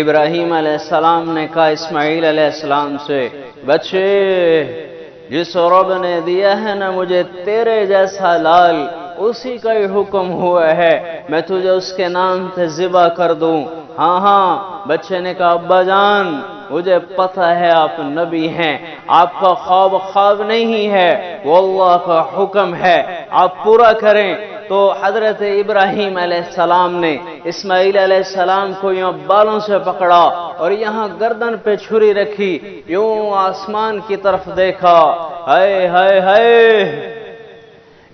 ابراہیم علیہ السلام نے کہا اسماعیل علیہ السلام سے، بچے جس رب نے دیا ہے نا مجھے تیرے جیسا لال، اسی کا ہی حکم ہوا ہے میں تجھے اس کے نام پہ ذبح کر دوں۔ ہاں ہاں، بچے نے کہا ابا جان مجھے پتہ ہے آپ نبی ہیں، آپ کا خواب نہیں ہے، وہ اللہ کا حکم ہے، آپ پورا کریں۔ تو حضرت ابراہیم علیہ السلام نے اسماعیل علیہ السلام کو یوں بالوں سے پکڑا اور یہاں گردن پہ چھری رکھی، یوں آسمان کی طرف دیکھا، ہائے ہائے ہائے،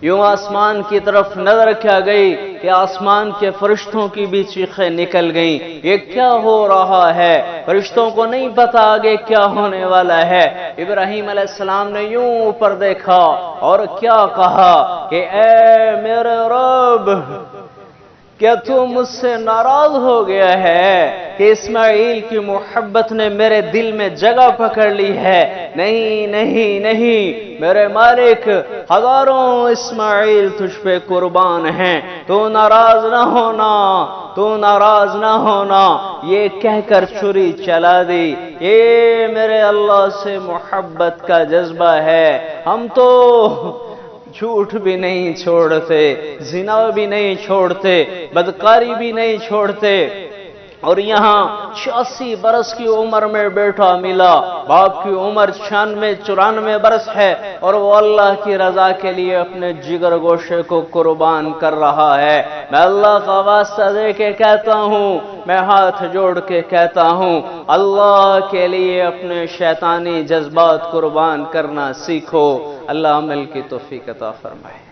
یوں آسمان کی طرف نظر کیا گئی کہ آسمان کے فرشتوں کی بھی چیخیں نکل گئیں، یہ کیا ہو رہا ہے؟ فرشتوں کو نہیں پتا آگے کیا ہونے والا ہے۔ ابراہیم علیہ السلام نے یوں اوپر دیکھا اور کیا کہا کہ اے میرے رب، کیا تو مجھ سے ناراض ہو گیا ہے کہ اسماعیل کی محبت نے میرے دل میں جگہ پکڑ لی ہے؟ نہیں نہیں نہیں میرے مالک، ہزاروں اسماعیل تجھ پہ قربان ہیں، تو ناراض نہ ہونا، تو ناراض نہ ہونا۔ یہ کہہ کر چھری چلا دی۔ یہ میرے اللہ سے محبت کا جذبہ ہے۔ ہم تو جھوٹ بھی نہیں چھوڑتے، زنا بھی نہیں چھوڑتے، بدکاری بھی نہیں چھوڑتے، اور یہاں 86 برس کی عمر میں بیٹا ملا، باپ کی عمر 96-94 برس ہے، اور وہ اللہ کی رضا کے لیے اپنے جگر گوشے کو قربان کر رہا ہے۔ میں اللہ کا واسطہ دے کے کہتا ہوں، میں ہاتھ جوڑ کے کہتا ہوں، اللہ کے لیے اپنے شیطانی جذبات قربان کرنا سیکھو۔ اللہ عمل کی توفیق عطا فرمائے۔